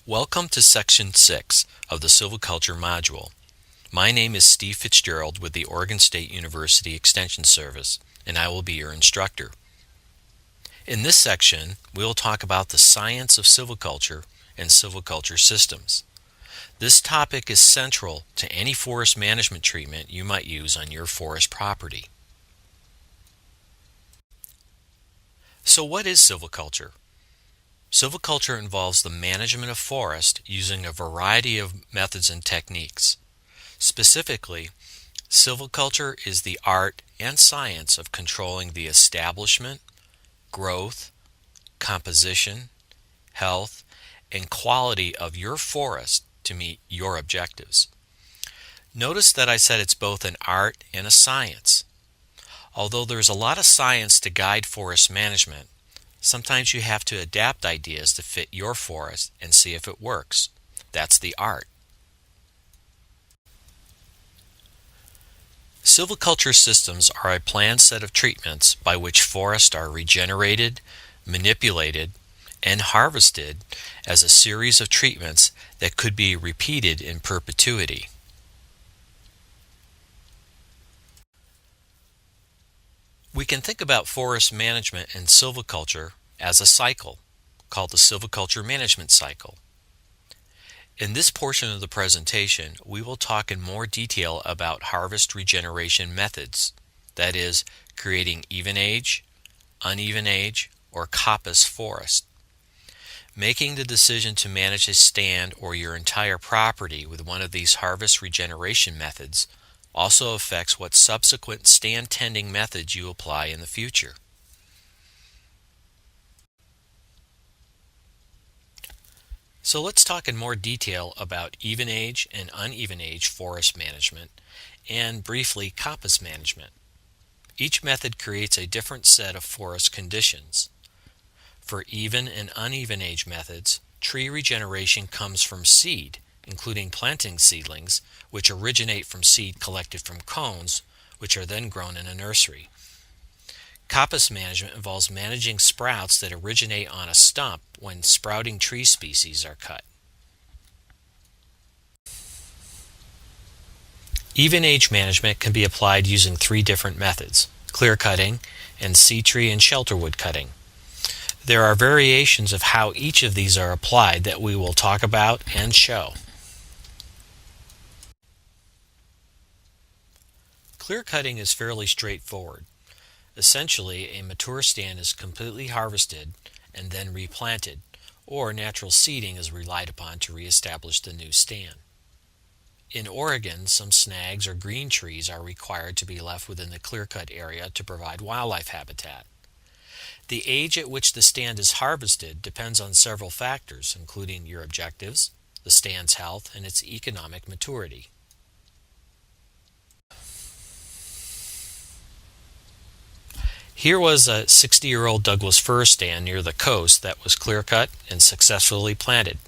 Welcome to Section 6 of the Silviculture module. My name is Steve Fitzgerald with the Oregon State University Extension Service, and I will be your instructor. In this section, we will talk about the science of silviculture and silviculture systems. This topic is central to any forest management treatment you might use on your forest property. So what is silviculture? Silviculture involves the management of forest using a variety of methods and techniques. Specifically, silviculture is the art and science of controlling the establishment, growth, composition, health, and quality of your forest to meet your objectives. Notice that I said it's both an art and a science. Although there's a lot of science to guide forest management, sometimes you have to adapt ideas to fit your forest and see if it works. That's the art. Silviculture systems are a planned set of treatments by which forests are regenerated, manipulated, and harvested as a series of treatments that could be repeated in perpetuity. We can think about forest management and silviculture as a cycle, called the silviculture management cycle. In this portion of the presentation, we will talk in more detail about harvest regeneration methods, that is, creating even age, uneven age, or coppice forest. Making the decision to manage a stand or your entire property with one of these harvest regeneration methods also affects what subsequent stand tending methods you apply in the future. So let's talk in more detail about even age and uneven age forest management and briefly coppice management. Each method creates a different set of forest conditions. For even and uneven age methods, tree regeneration comes from seed, including planting seedlings, which originate from seed collected from cones, which are then grown in a nursery. Coppice management involves managing sprouts that originate on a stump when sprouting tree species are cut. Even age management can be applied using three different methods: clear cutting and seed tree and shelterwood cutting. There are variations of how each of these are applied that we will talk about and show. Clear cutting is fairly straightforward. Essentially, a mature stand is completely harvested and then replanted, or natural seeding is relied upon to reestablish the new stand. In Oregon, some snags or green trees are required to be left within the clear-cut area to provide wildlife habitat. The age at which the stand is harvested depends on several factors, including your objectives, the stand's health, and its economic maturity. Here was a 60-year-old Douglas fir stand near the coast that was clear-cut and successfully planted.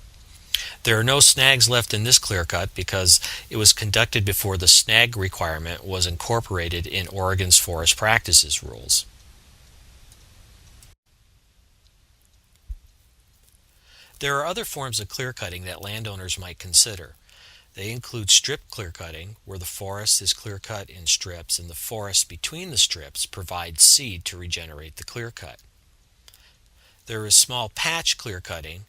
There are no snags left in this clear-cut because it was conducted before the snag requirement was incorporated in Oregon's forest practices rules. There are other forms of clear-cutting that landowners might consider. They include strip clear-cutting, where the forest is clear-cut in strips and the forest between the strips provides seed to regenerate the clear-cut. There is small patch clear-cutting,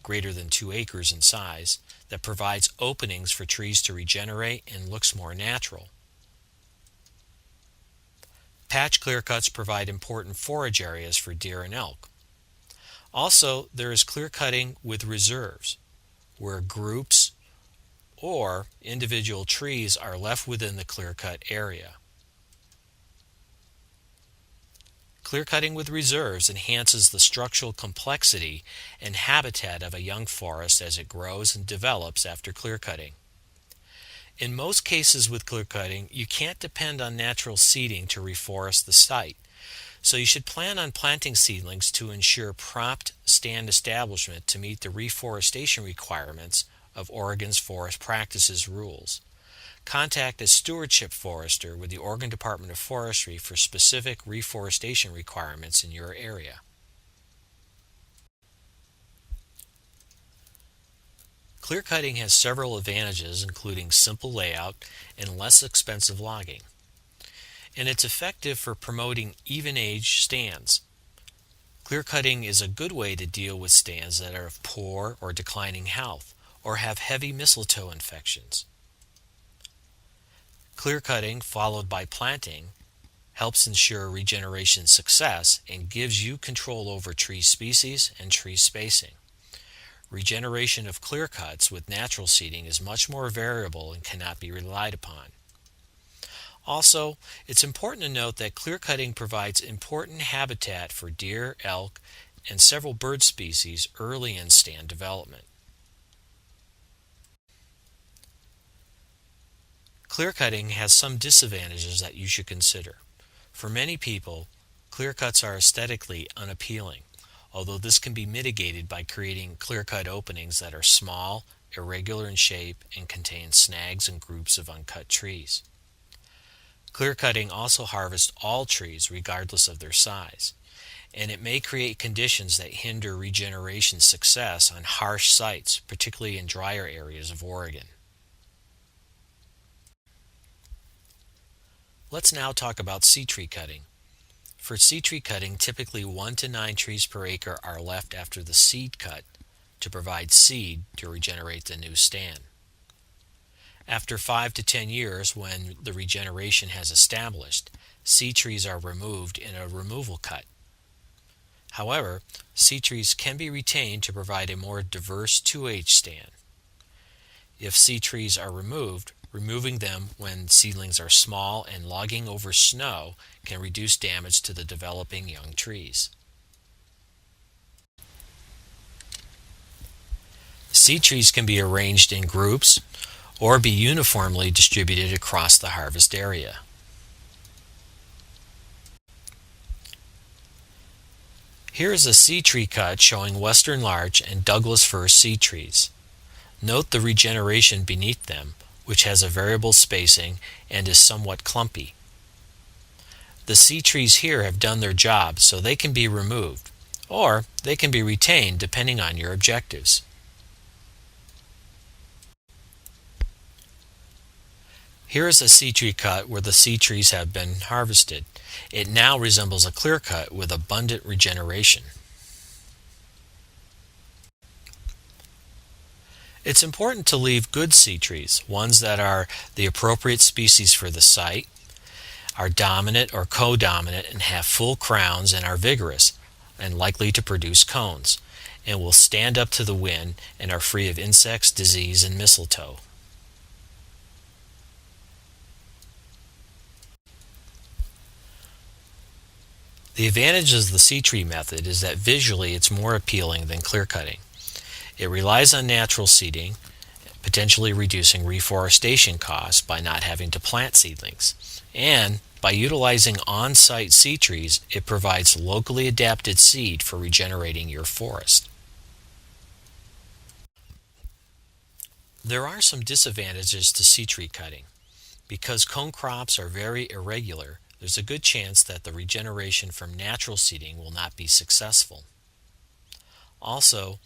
greater than 2 acres in size, that provides openings for trees to regenerate and looks more natural. Patch clear-cuts provide important forage areas for deer and elk. Also, there is clear-cutting with reserves, where groups or individual trees are left within the clear-cut area. Clear-cutting with reserves enhances the structural complexity and habitat of a young forest as it grows and develops after clear-cutting. In most cases with clear-cutting, you can't depend on natural seeding to reforest the site, so you should plan on planting seedlings to ensure prompt stand establishment to meet the reforestation requirements of Oregon's forest practices rules. Contact a stewardship forester with the Oregon Department of Forestry for specific reforestation requirements in your area. Clear cutting has several advantages, including simple layout and less expensive logging. And it's effective for promoting even-age stands. Clear cutting is a good way to deal with stands that are of poor or declining health or have heavy mistletoe infections. Clear cutting followed by planting helps ensure regeneration success and gives you control over tree species and tree spacing. Regeneration of clear cuts with natural seeding is much more variable and cannot be relied upon. Also, it's important to note that clear cutting provides important habitat for deer, elk, and several bird species early in stand development. Clear cutting has some disadvantages that you should consider. For many people, clear cuts are aesthetically unappealing, although this can be mitigated by creating clear cut openings that are small, irregular in shape, and contain snags and groups of uncut trees. Clear cutting also harvests all trees regardless of their size, and it may create conditions that hinder regeneration success on harsh sites, particularly in drier areas of Oregon. Let's now talk about seed tree cutting. For seed tree cutting, typically 1 to 9 trees per acre are left after the seed cut to provide seed to regenerate the new stand. After 5 to 10 years, when the regeneration has established, seed trees are removed in a removal cut. However, seed trees can be retained to provide a more diverse 2H stand. If seed trees are removed, removing them when seedlings are small and logging over snow can reduce damage to the developing young trees. Seed trees can be arranged in groups or be uniformly distributed across the harvest area. Here is a seed tree cut showing Western Larch and Douglas Fir seed trees. Note the regeneration beneath them, which has a variable spacing and is somewhat clumpy. The seed trees here have done their job, so they can be removed, or they can be retained depending on your objectives. Here is a seed tree cut where the seed trees have been harvested. It now resembles a clear cut with abundant regeneration. It's important to leave good seed trees, ones that are the appropriate species for the site, are dominant or codominant and have full crowns and are vigorous and likely to produce cones, and will stand up to the wind and are free of insects, disease, and mistletoe. The advantage of the seed tree method is that visually it's more appealing than clear cutting. It relies on natural seeding, potentially reducing reforestation costs by not having to plant seedlings. And by utilizing on-site seed trees, it provides locally adapted seed for regenerating your forest. There are some disadvantages to seed tree cutting. Because cone crops are very irregular, there's a good chance that the regeneration from natural seeding will not be successful. Also,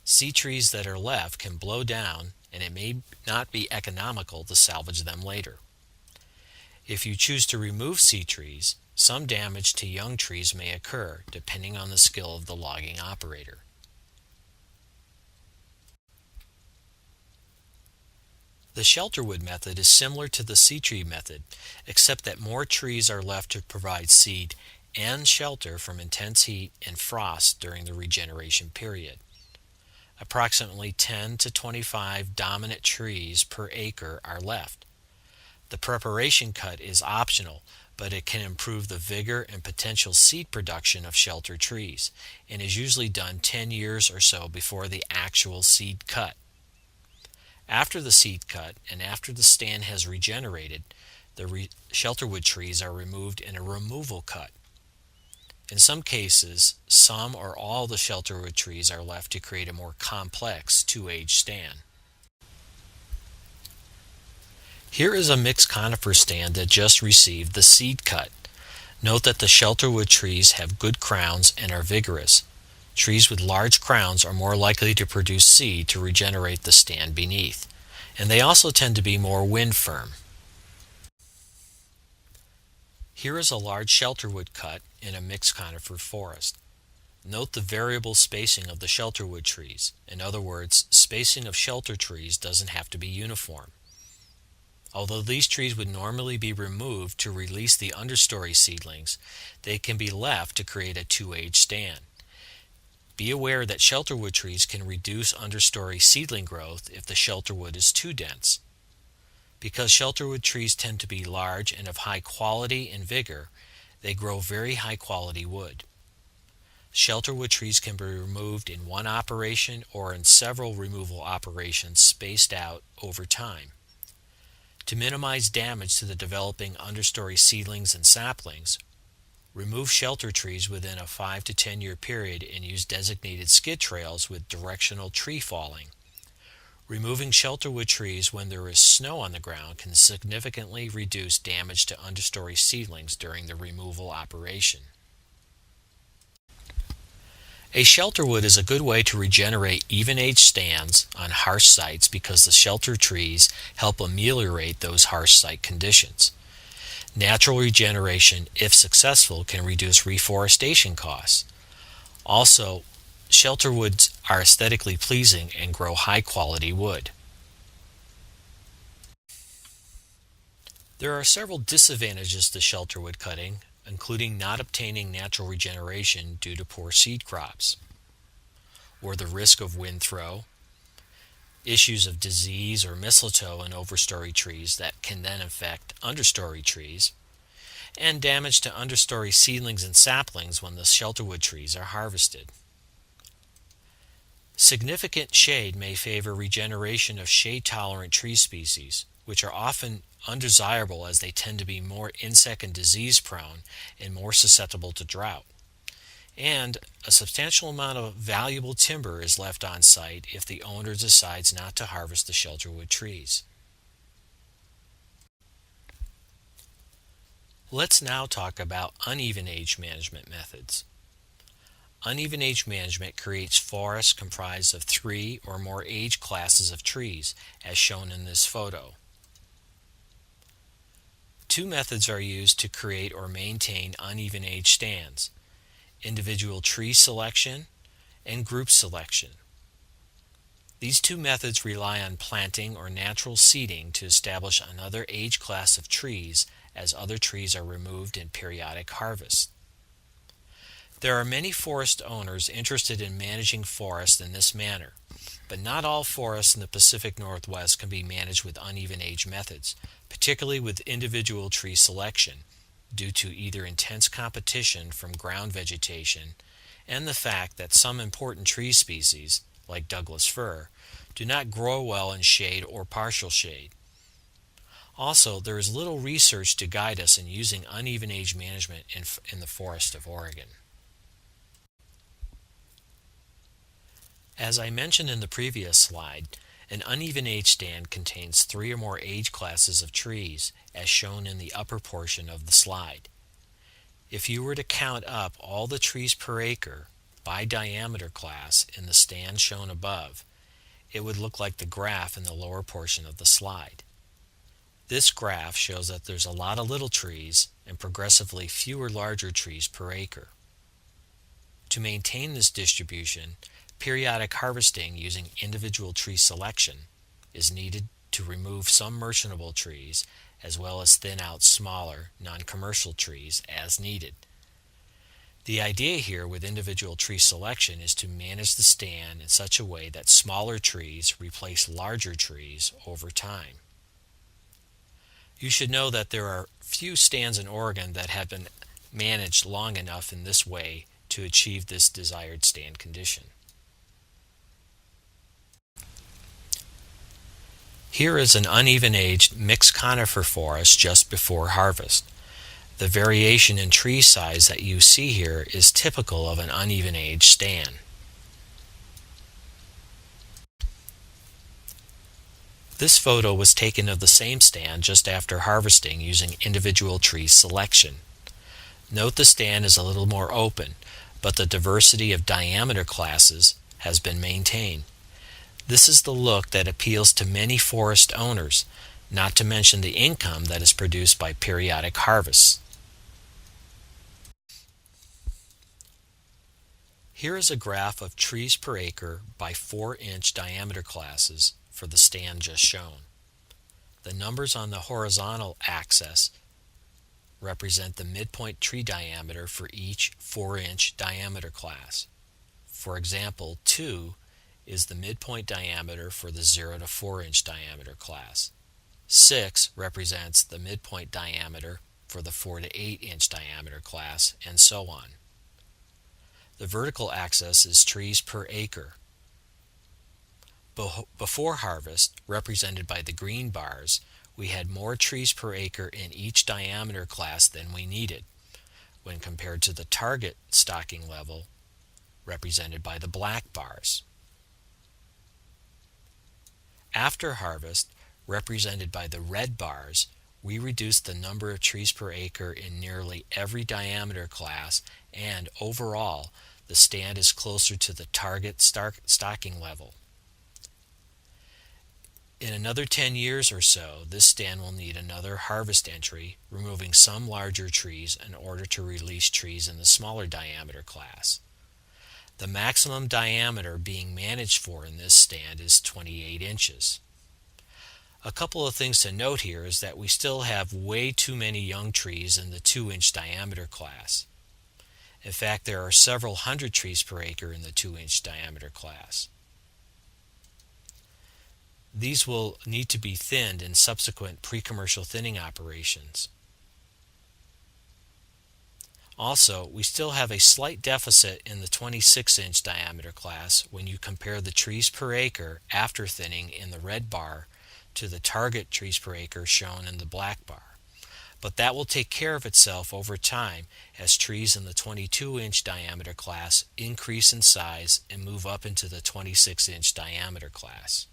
seed trees that are left can blow down, and it may not be economical to salvage them later. If you choose to remove seed trees, some damage to young trees may occur depending on the skill of the logging operator. The shelterwood method is similar to the seed tree method, except that more trees are left to provide seed and shelter from intense heat and frost during the regeneration period. Approximately 10 to 25 dominant trees per acre are left. The preparation cut is optional, but it can improve the vigor and potential seed production of shelter trees, and is usually done 10 years or so before the actual seed cut. After the seed cut and after the stand has regenerated, the shelterwood trees are removed in a removal cut. In some cases, some or all the shelterwood trees are left to create a more complex 2H stand. Here is a mixed conifer stand that just received the seed cut. Note that the shelterwood trees have good crowns and are vigorous. Trees with large crowns are more likely to produce seed to regenerate the stand beneath, and they also tend to be more wind firm. Here is a large shelterwood cut in a mixed conifer forest. Note the variable spacing of the shelterwood trees. In other words, spacing of shelter trees doesn't have to be uniform. Although these trees would normally be removed to release the understory seedlings, they can be left to create a two-age stand. Be aware that shelterwood trees can reduce understory seedling growth if the shelterwood is too dense. Because shelterwood trees tend to be large and of high quality and vigor, they grow very high quality wood. Shelterwood trees can be removed in one operation or in several removal operations spaced out over time. To minimize damage to the developing understory seedlings and saplings, remove shelter trees within a 5 to 10 year period and use designated skid trails with directional tree falling. Removing shelterwood trees when there is snow on the ground can significantly reduce damage to understory seedlings during the removal operation. A shelterwood is a good way to regenerate even-age stands on harsh sites because the shelter trees help ameliorate those harsh site conditions. Natural regeneration, if successful, can reduce reforestation costs. Also, shelterwoods are aesthetically pleasing and grow high-quality wood. There are several disadvantages to shelterwood cutting, including not obtaining natural regeneration due to poor seed crops, or the risk of wind throw, issues of disease or mistletoe in overstory trees that can then affect understory trees, and damage to understory seedlings and saplings when the shelterwood trees are harvested. Significant shade may favor regeneration of shade-tolerant tree species, which are often undesirable as they tend to be more insect and disease prone and more susceptible to drought. And a substantial amount of valuable timber is left on site if the owner decides not to harvest the shelterwood trees. Let's now talk about uneven age management methods. Uneven age management creates forests comprised of 3 or more age classes of trees, as shown in this photo. Two methods are used to create or maintain uneven age stands: individual tree selection and group selection. These two methods rely on planting or natural seeding to establish another age class of trees as other trees are removed in periodic harvest. There are many forest owners interested in managing forests in this manner, but not all forests in the Pacific Northwest can be managed with uneven age methods, particularly with individual tree selection, due to either intense competition from ground vegetation and the fact that some important tree species, like Douglas fir, do not grow well in shade or partial shade. Also, there is little research to guide us in using uneven age management in the forest of Oregon. As I mentioned in the previous slide, an uneven age stand contains 3 or more age classes of trees, as shown in the upper portion of the slide. If you were to count up all the trees per acre by diameter class in the stand shown above, it would look like the graph in the lower portion of the slide. This graph shows that there's a lot of little trees and progressively fewer larger trees per acre. To maintain this distribution, periodic harvesting using individual tree selection is needed to remove some merchantable trees as well as thin out smaller, non-commercial trees as needed. The idea here with individual tree selection is to manage the stand in such a way that smaller trees replace larger trees over time. You should know that there are few stands in Oregon that have been managed long enough in this way to achieve this desired stand condition. Here is an uneven-aged mixed conifer forest just before harvest. The variation in tree size that you see here is typical of an uneven-aged stand. This photo was taken of the same stand just after harvesting using individual tree selection. Note the stand is a little more open, but the diversity of diameter classes has been maintained. This is the look that appeals to many forest owners, not to mention the income that is produced by periodic harvests. Here is a graph of trees per acre by 4-inch diameter classes for the stand just shown. The numbers on the horizontal axis represent the midpoint tree diameter for each 4-inch diameter class. For example, 2 is the midpoint diameter for the 0 to 4-inch diameter class. 6 represents the midpoint diameter for the 4 to 8-inch diameter class, and so on. The vertical axis is trees per acre. Before harvest, represented by the green bars, we had more trees per acre in each diameter class than we needed, when compared to the target stocking level, represented by the black bars. After harvest, represented by the red bars, we reduced the number of trees per acre in nearly every diameter class, and overall, the stand is closer to the target stocking level. In another 10 years or so, this stand will need another harvest entry, removing some larger trees in order to release trees in the smaller diameter class. The maximum diameter being managed for in this stand is 28 inches. A couple of things to note here is that we still have way too many young trees in the 2-inch diameter class. In fact, there are several hundred trees per acre in the 2-inch diameter class. These will need to be thinned in subsequent pre-commercial thinning operations. Also, we still have a slight deficit in the 26-inch diameter class when you compare the trees per acre after thinning in the red bar to the target trees per acre shown in the black bar. But that will take care of itself over time as trees in the 22-inch diameter class increase in size and move up into the 26-inch diameter class.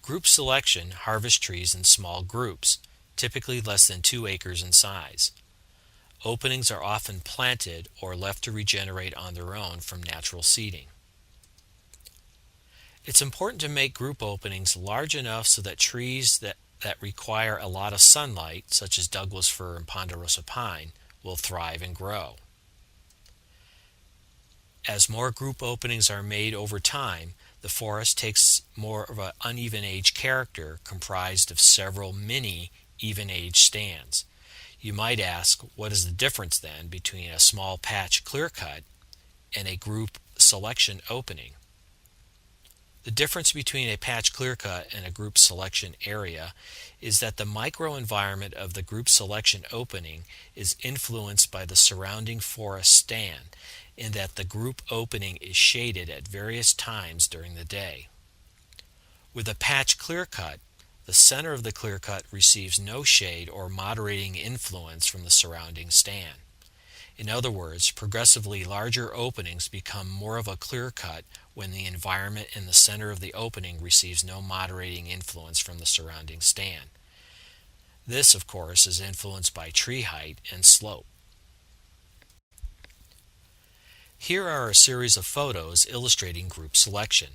Group selection harvests trees in small groups, typically less than 2 acres in size. Openings are often planted or left to regenerate on their own from natural seeding. It's important to make group openings large enough so that trees that require a lot of sunlight, such as Douglas fir and ponderosa pine, will thrive and grow. As more group openings are made over time, the forest takes more of an uneven age character comprised of several mini even age stands. You might ask, what is the difference then between a small patch clear cut and a group selection opening? The difference between a patch clear cut and a group selection area is that the microenvironment of the group selection opening is influenced by the surrounding forest stand, in that the group opening is shaded at various times during the day. With a patch clear cut, the center of the clear cut receives no shade or moderating influence from the surrounding stand. In other words, progressively larger openings become more of a clear cut when the environment in the center of the opening receives no moderating influence from the surrounding stand. This, of course, is influenced by tree height and slope. Here are a series of photos illustrating group selection.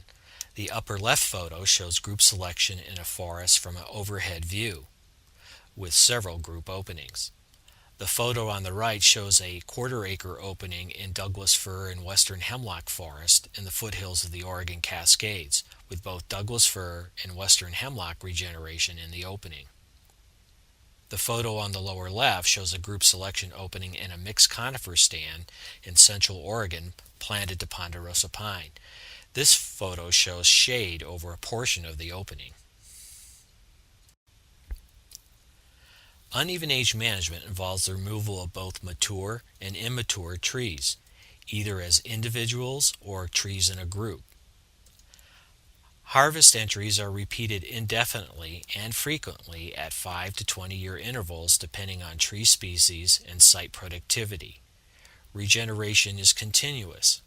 The upper left photo shows group selection in a forest from an overhead view, with several group openings. The photo on the right shows a quarter-acre opening in Douglas fir and western hemlock forest in the foothills of the Oregon Cascades, with both Douglas fir and western hemlock regeneration in the opening. The photo on the lower left shows a group selection opening in a mixed conifer stand in central Oregon planted to ponderosa pine. This photo shows shade over a portion of the opening. Uneven age management involves the removal of both mature and immature trees, either as individuals or trees in a group. Harvest entries are repeated indefinitely and frequently at 5 to 20-year intervals depending on tree species and site productivity. Regeneration is continuous.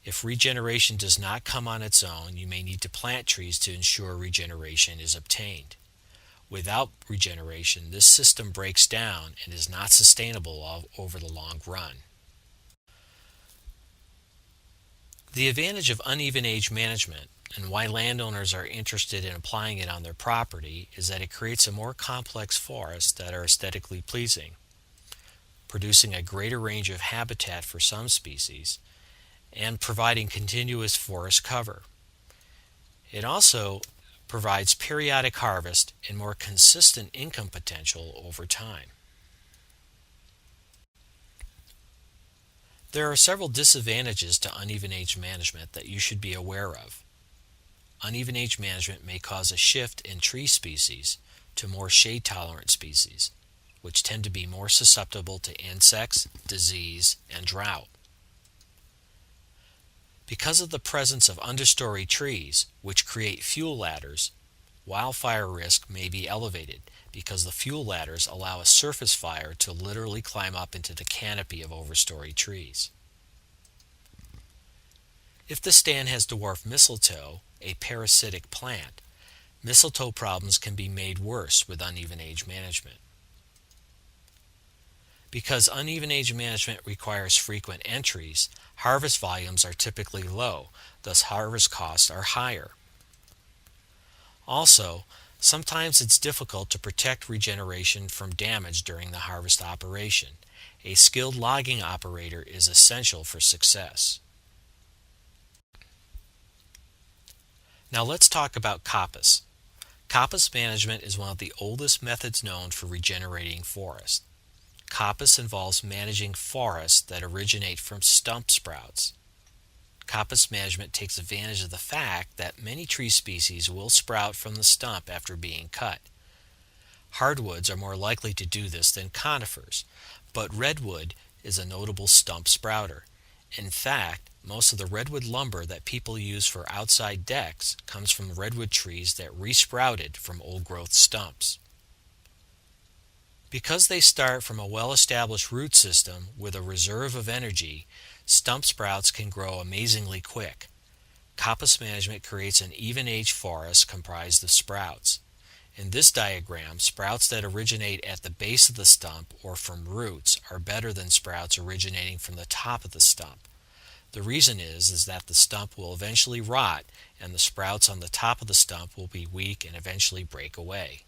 If regeneration does not come on its own, you may need to plant trees to ensure regeneration is obtained. Without regeneration, this system breaks down and is not sustainable over the long run. The advantage of uneven age management and why landowners are interested in applying it on their property is that it creates a more complex forest that are aesthetically pleasing, producing a greater range of habitat for some species and providing continuous forest cover. It also provides periodic harvest and more consistent income potential over time. There are several disadvantages to uneven age management that you should be aware of. Uneven age management may cause a shift in tree species to more shade-tolerant species, which tend to be more susceptible to insects, disease, and drought. Because of the presence of understory trees, which create fuel ladders, wildfire risk may be elevated because the fuel ladders allow a surface fire to literally climb up into the canopy of overstory trees. If the stand has dwarf mistletoe, a parasitic plant, mistletoe problems can be made worse with uneven age management. Because uneven age management requires frequent entries, harvest volumes are typically low, thus harvest costs are higher. Also, sometimes it's difficult to protect regeneration from damage during the harvest operation. A skilled logging operator is essential for success. Now let's talk about coppice. Coppice management is one of the oldest methods known for regenerating forests. Coppice involves managing forests that originate from stump sprouts. Coppice management takes advantage of the fact that many tree species will sprout from the stump after being cut. Hardwoods are more likely to do this than conifers, but redwood is a notable stump sprouter. In fact, most of the redwood lumber that people use for outside decks comes from redwood trees that resprouted from old-growth stumps. Because they start from a well-established root system with a reserve of energy, stump sprouts can grow amazingly quick. Coppice management creates an even-age forest comprised of sprouts. In this diagram, sprouts that originate at the base of the stump or from roots are better than sprouts originating from the top of the stump. The reason is that the stump will eventually rot and the sprouts on the top of the stump will be weak and eventually break away.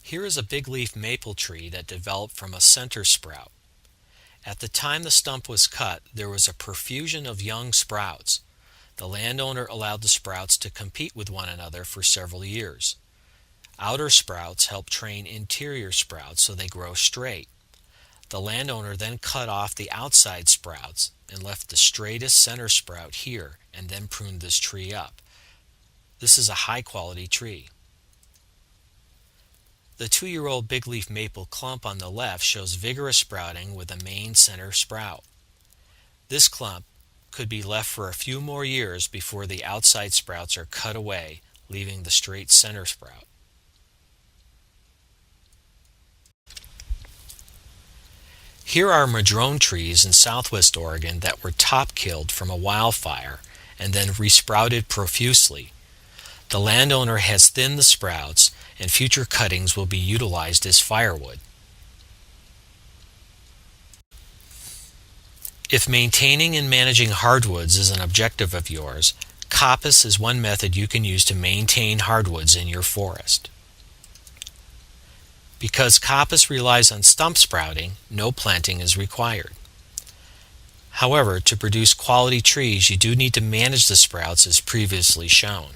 Here is a big leaf maple tree that developed from a center sprout. At the time the stump was cut, there was a profusion of young sprouts. The landowner allowed the sprouts to compete with one another for several years. Outer sprouts help train interior sprouts so they grow straight. The landowner then cut off the outside sprouts and left the straightest center sprout here and then pruned this tree up. This is a high-quality tree. The 2-year-old big leaf maple clump on the left shows vigorous sprouting with a main center sprout. This clump could be left for a few more years before the outside sprouts are cut away, leaving the straight center sprout. Here are madrone trees in southwest Oregon that were top-killed from a wildfire and then resprouted profusely. The landowner has thinned the sprouts and future cuttings will be utilized as firewood. If maintaining and managing hardwoods is an objective of yours, coppice is one method you can use to maintain hardwoods in your forest. Because coppice relies on stump sprouting, no planting is required. However, to produce quality trees, you do need to manage the sprouts as previously shown.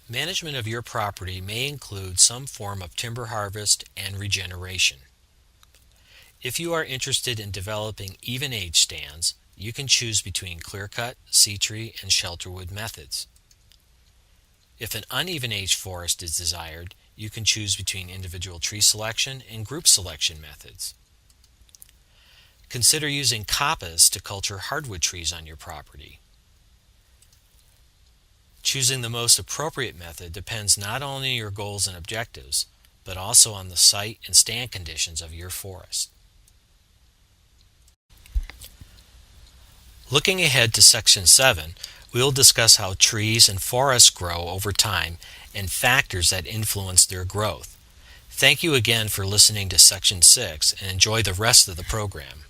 Management of your property may include some form of timber harvest and regeneration. If you are interested in developing even-age stands, you can choose between clear-cut, sea-tree, and shelterwood methods. If an uneven-age forest is desired, you can choose between individual tree selection and group selection methods. Consider using coppice to culture hardwood trees on your property. Choosing the most appropriate method depends not only on your goals and objectives, but also on the site and stand conditions of your forest. Looking ahead to Section 7, we will discuss how trees and forests grow over time and factors that influence their growth. Thank you again for listening to Section 6 and enjoy the rest of the program.